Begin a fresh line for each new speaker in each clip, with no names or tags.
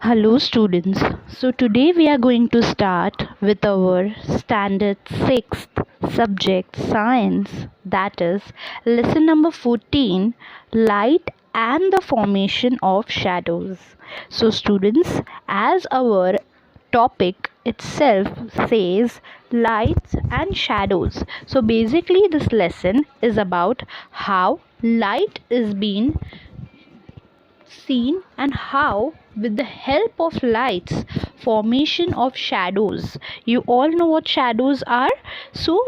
Hello students. So today we are going to start with our standard 6th subject science, that is lesson number 14, light and the formation of shadows. So students, as our topic itself says lights and shadows, so basically this lesson is about how light is being seen and how with the help of lights formation of shadows, you all know what shadows are, so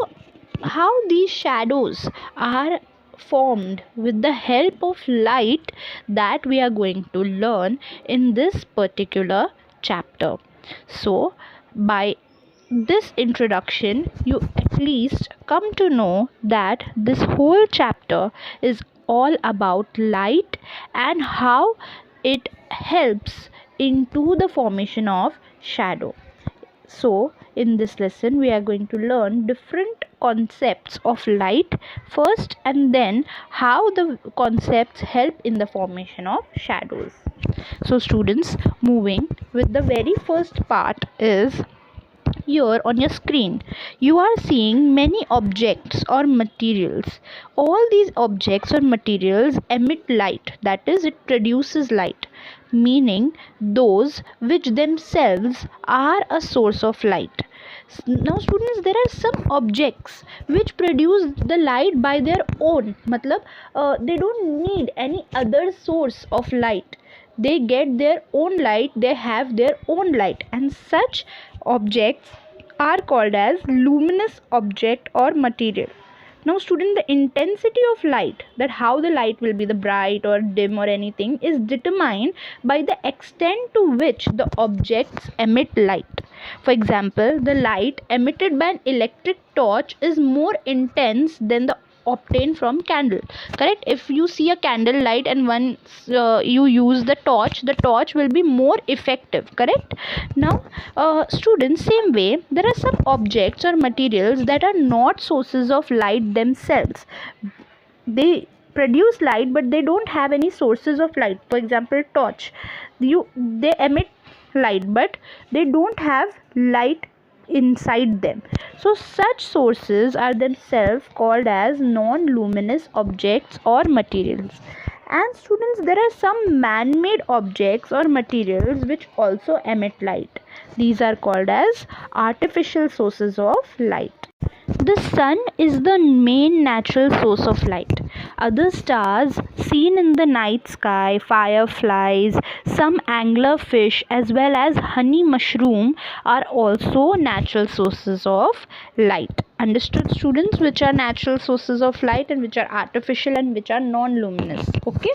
how these shadows are formed with the help of light, that we are going to learn in this particular chapter. So by this introduction, you at least come to know that this whole chapter is all about light and how it helps into the formation of shadow. So in this lesson we are going to learn different concepts of light first, and then how the concepts help in the formation of shadows. So students, moving with the very first part is, here on your screen you are seeing many objects or materials. All these objects or materials emit light, that is, it produces light, meaning those which themselves are a source of light. Now students, there are some objects which produce the light by their own, matlab they don't need any other source of light. They get their own light, they have their own light, and such objects are called as luminous object or material. Now student, the intensity of light, that how the light will be the bright or dim or anything, is determined by the extent to which the objects emit light. For example, the light emitted by an electric torch is more intense than the obtained from candle, correct? If you see a candle light and once you use the torch will be more effective, correct? Now students, same way there are some objects or materials that are not sources of light themselves. They produce light but they don't have any sources of light. For example, torch, they emit light but they don't have light inside them. So such sources are themselves called as non-luminous objects or materials. And students, there are some man-made objects or materials which also emit light. These are called as artificial sources of light. The sun is the main natural source of light. Other stars seen in the night sky, fireflies, some anglerfish, as well as honey mushroom are also natural sources of light. Understood students, which are natural sources of light and which are artificial and which are non-luminous. Okay.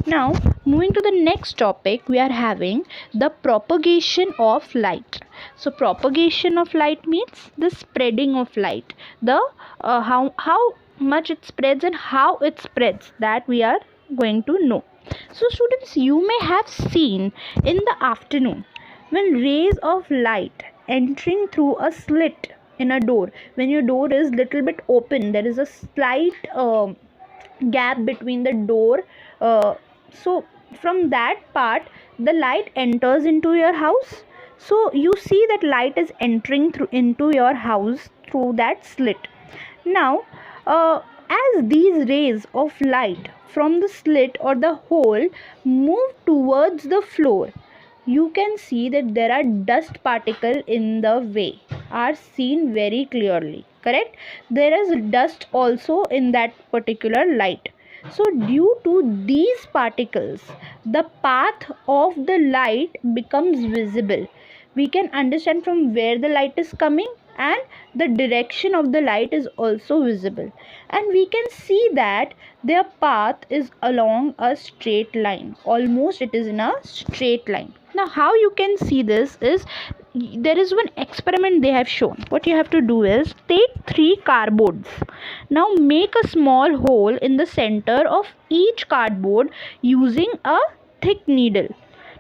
Now moving to the next topic, we are having the propagation of light. So propagation of light means the spreading of light, the how much it spreads and how it spreads, that we are going to know. So students, you may have seen in the afternoon when rays of light entering through a slit in a door, when your door is little bit open, there is a slight gap between the door, so from that part the light enters into your house. So you see that light is entering through into your house through that slit. Now as these rays of light from the slit or the hole move towards the floor, you can see that there are dust particles in the way, are seen very clearly, correct? There is dust also in that particular light. So due to these particles, the path of the light becomes visible. We can understand from where the light is coming, and the direction of the light is also visible, and we can see that their path is along a straight line, almost it is in a straight line. Now how you can see this is, there is one experiment they have shown. What you have to do is take 3 cardboards. Now make a small hole in the center of each cardboard using a thick needle.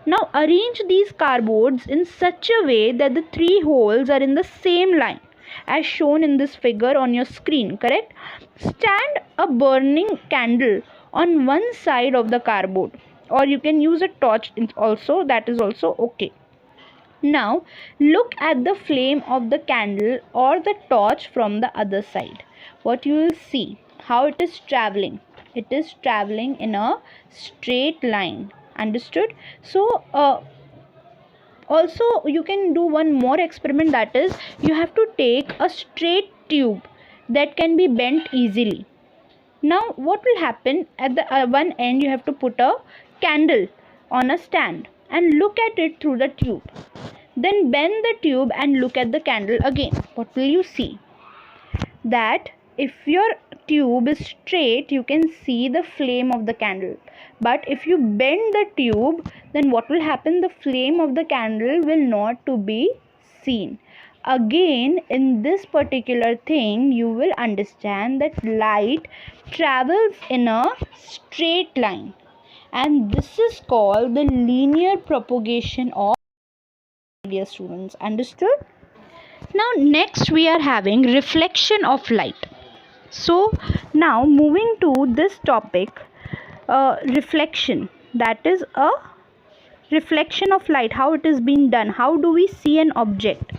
Now arrange these cardboards in such a way that the 3 holes are in the same line as shown in this figure on your screen, correct? Stand a burning candle on one side of the cardboard. or you can use a torch also, that is also okay. Now look at the flame of the candle or the torch from the other side. What you will see, how it is traveling. It is traveling in a straight line. Understood? So also you can do one more experiment, that is you have to take a straight tube that can be bent easily. Now what will happen, at the one end you have to put a candle on a stand and look at it through the tube. Then bend the tube and look at the candle again. What will you see? That if your tube is straight, you can see the flame of the candle. But if you bend the tube, then what will happen? The flame of the candle will not to be seen. Again, in this particular thing, you will understand that light travels in a straight line. And this is called the linear propagation of, dear students. Understood? Now next we are having reflection of light. So now moving to this topic, reflection, that is a reflection of light, how it is being done. How do we see an object?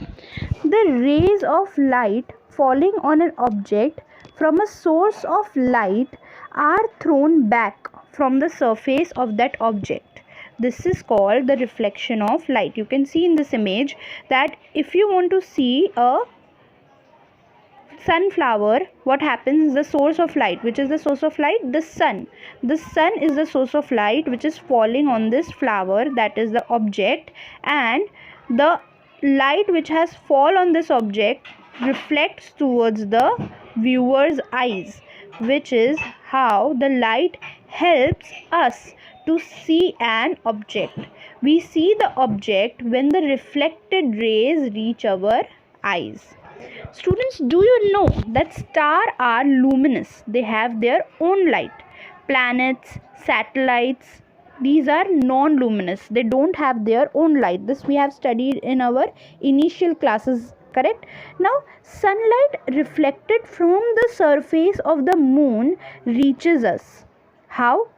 The rays of light falling on an object from a source of light are thrown back from the surface of that object. This is called the reflection of light. You can see in this image that if you want to see a sunflower, what happens? The source of light, which is the source of light? The sun. The sun is the source of light which is falling on this flower, that is the object, and the light which has fall on this object reflects towards the viewer's eyes, which is how the light helps us to see an object. We see the object when the reflected rays reach our eyes. Students, do you know that stars are luminous? They have their own light. Planets, satellites, these are non-luminous. They don't have their own light. This we have studied in our initial classes, correct? Now, sunlight reflected from the surface of the moon reaches us. How?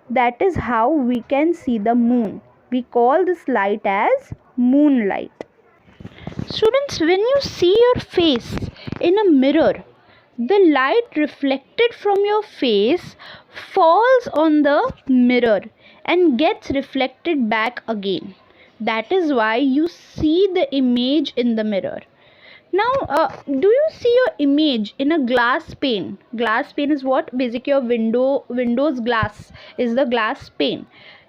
That is how we can see the moon. We call this light as moonlight. Students, when you see your face in a mirror, the light reflected from your face falls on the mirror and gets reflected back again. That is why you see the image in the mirror. Now, do you see your image in a glass pane? Glass pane is what? Basically, your window's glass is the glass pane.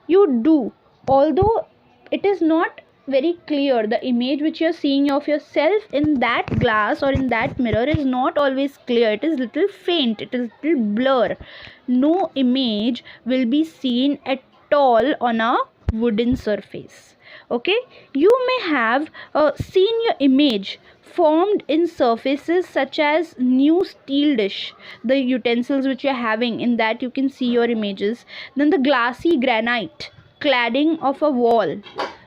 You do, although it is not very clear. The image which you are seeing of yourself in that glass or in that mirror is not always clear. It is little faint. It is little blur. No image will be seen at all on a wooden surface. Okay, you may have seen your image formed in surfaces such as new steel dish, the utensils which you are having, in that you can see your images. Then the glassy granite cladding of a wall,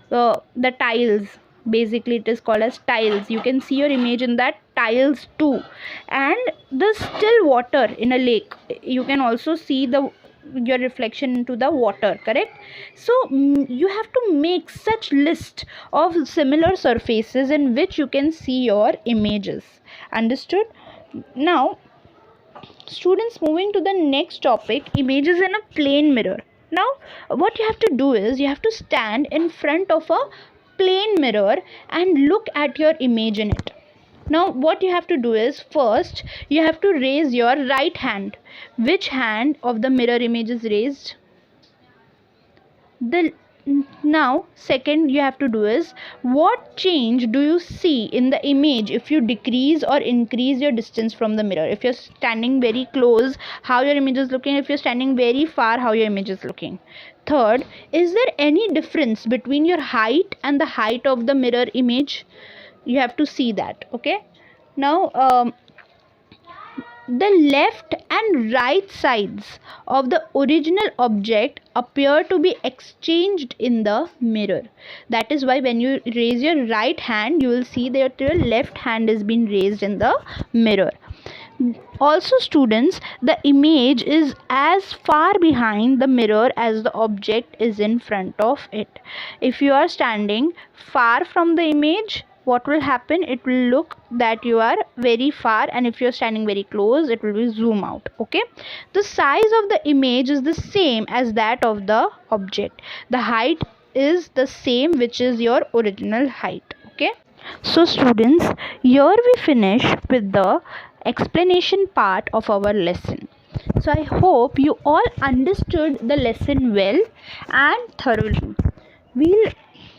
the tiles, basically it is called as tiles. You can see your image in that tiles too. And the still water in a lake, you can also see your reflection into the water, correct? So you have to make such list of similar surfaces in which you can see your images. Understood? Now students, moving to the next topic, images in a plane mirror. Now what you have to do is you have to stand in front of a plane mirror and look at your image in it. Now what you have to do is, first you have to raise your right hand. Which hand of the mirror image is raised? Now second you have to do is, what change do you see in the image if you decrease or increase your distance from the mirror? If you're standing very close, how your image is looking. If you're standing very far, how your image is looking. Third, is there any difference between your height and the height of the mirror image? You have to see that. Okay, now the left and right sides of the original object appear to be exchanged in the mirror. That is why when you raise your right hand, you will see that your left hand is being raised in the mirror. Also students, the image is as far behind the mirror as the object is in front of it. If you are standing far from the image, what will happen? It will look that you are very far, and if you are standing very close, it will be zoom out. Okay, the size of the image is the same as that of the object. The height is the same, which is your original height. Okay, so students, here we finish with the explanation part of our lesson. So I hope you all understood the lesson well and thoroughly. We'll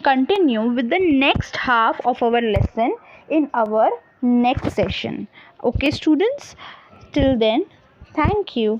continue with the next half of our lesson in our next session. Okay students, till then, thank you.